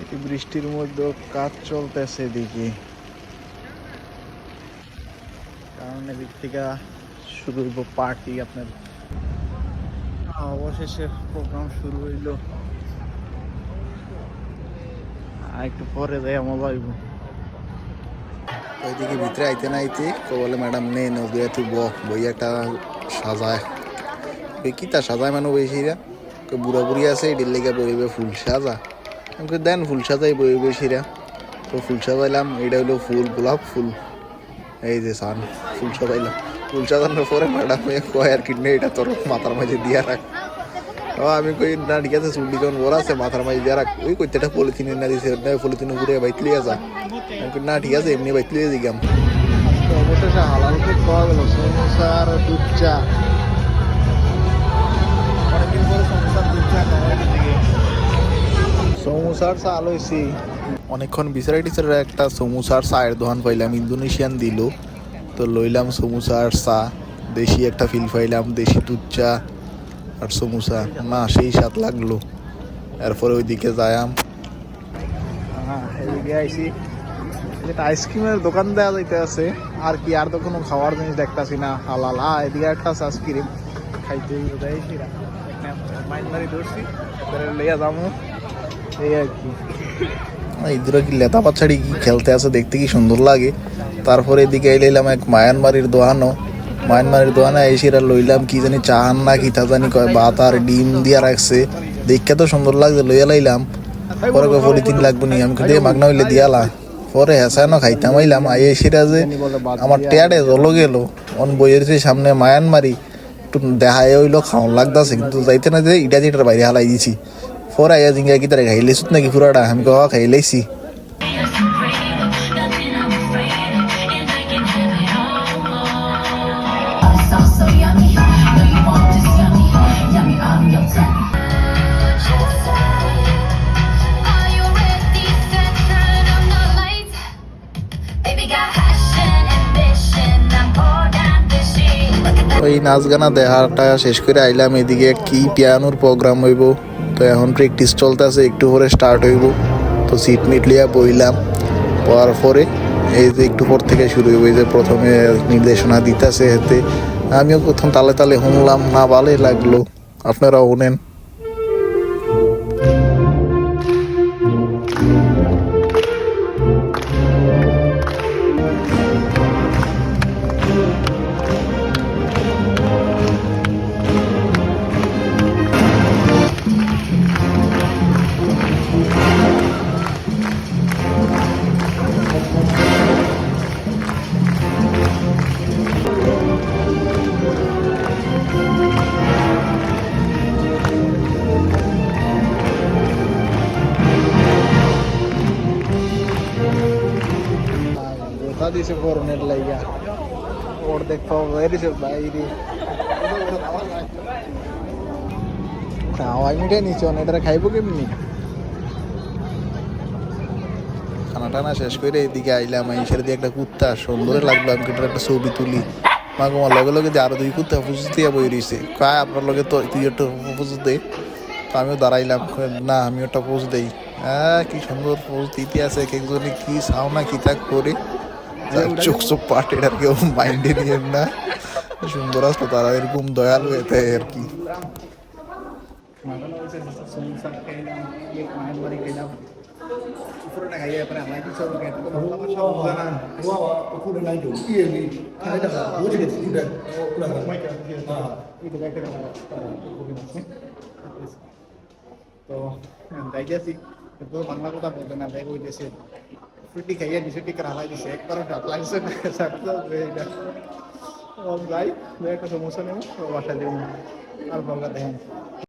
এই বৃষ্টির মধ্যে কাজ চলতেছে এদিকে, কারণ এদিক থেকে শুরু হইব পার্টি। আপনার অবশেষে প্রোগ্রাম শুরু হইল, আর একটু পরে যাই আমার ভাইব। ওইদিকে ভিতরে আইতে না আইতে বলে ম্যাডাম নে নদী তুই বই একটা সাজায় কি তা সাজায় মানে বেশিরা বুড়া বুড়ি আছে এটির লেগে বইবে ফুল সাজা। আমাকে দেন ফুল সাজাই বইবে সেরা, তো ফুল সাজাইলাম। এটা হলো ফুল, গোলাপ ফুল। এই যে সান ফুল সাজাইলাম। ফুল সাজানোর পরে ম্যাডাম কয় আর কি নে এটা তোর মাথার মাঝে দিয়া রাখ। আমি কই না ঠিক আছে, চুল যখন বড় আছে মাথার মাঝে দিয়া রাখ। ওই কইতেটা পলিথিনে না দিছে, পলিথিনে ঘুরে বাইতলি আসা। আমি না ঠিক আছে এমনি বাইতলি দিগাম। অবশেষে হালাল ফুড পাওয়া গেল, সমোসা আর দুধ চা। অনেকদিন পরে সমোসার দুধ চা খাওয়া দিকে। সমোসার চা লইছি অনেকক্ষণ বিচারাই টিচারের একটা সমোসার চায়ের দোকান পাইলাম, ইন্দোনেশিয়ান দিল তো লইলাম সমোসার চা। দেশি একটা ফিল পাইলাম, দেশি দুধ চা আর সমোসা, না সেই স্বাদ লাগলো। এরপরে ওইদিকে যাইলাম, এদিকে আইসি যেটা আইসক্রিমের দোকান দেওয়া যাইতে আছে। আর কি আর তো কোনো খাওয়ার জিনিস দেখতেছি না হালাল। এদিকে একটা আছে আইসক্রিম খাইতে মাইনবাড়ি ধরছি, লইয়া যাবো এই আর কি। ইঁদুরা কি লেতা পাছাড়ি কি খেলতে আছে, দেখতে কি সুন্দর লাগে। তারপরে এদিকে এলাম এক মায়ানমারির দোকানও। মায়ানমারির দোকানে এসে লইলাম কি জানি চাহান না কি তা জানি কয় ভাত আর ডিম দিয়া রাখছে, দেখতে তো সুন্দর লাগছে লইয়া লাইলাম। পরে পলিথিন লাগবে নি, আমি দিয়ে মাগনা হইলে দিয়ালা। পরে হেসানো খাইতাম আইলাম। আই এসিরা যে আমার টেয়ারে জলো গেল অন বইয়ের সামনে মায়ানমারি একটু দেখায় হইলো খাওয়ান লাগতেছে, কিন্তু যাইতে না যে ইটা যেটার বাইরে হালাই দিছি। পরে আইয়া জিঙ্গা কি তারা খাইলেছ নাকি পুরাটা, আমি কওয়া খাইলাইছি। ওই নাচ গানা দেখাটা শেষ করে আইলাম। এদিকে কি পিয়ানোর প্রোগ্রাম হইব, তো এখন প্র্যাকটিস চলতেছে, একটু পরে স্টার্ট হইব। তো সিট মিট লিয়া বইলাম, পড়ার পরে এই যে একটু পর থেকে শুরু হইব। এই যে প্রথমে নির্দেশনা দিতেছে এতে আমিও প্রথম তালে তালে শুনলাম, না ভালোই লাগলো। আপনারাও শুনেন। দিছে করোনার লাইগা ওর দেখতে বাইরেছে বাইরে খাওয়াই মিঠাই নিচ্ছে, এটা খাইবো কেমনি। খানা টানা শেষ করে এদিকে আইলাম। আইসের দিয়ে একটা কুত্তা সুন্দর লাগলো, আমি একটা ছবি তুলি। মা তোমার লগে লগে যে আরো দুই কুত্তা ফুসুস দিয়ে বই রয়েছে, কয় আপনার লগে তো তুই একটা ফুসুস দে। তো আমিও দাঁড়াইলাম, না আমিও একটা পোজ দেই। হ্যাঁ কি সুন্দর পোজ দিতে আছে, এক একজনে কি চাও না কি তা করে চোখ চোখ পাট, এটা কেউ মাইন্ডে নিয়েন না। সুন্দর আসতো তারা, এরকম দয়ালু এতে আর কি। তো যাইতেছি বাংলা কথা বলতে না দেখ হইতেছে ফ্রুটি খাইয়া দিছে, টিকার হালাই দিছে, একবারও ডাক লাগছে না। যাই একটা সমস্যা নেব বাসায় দেবো আর বললা দেখেন।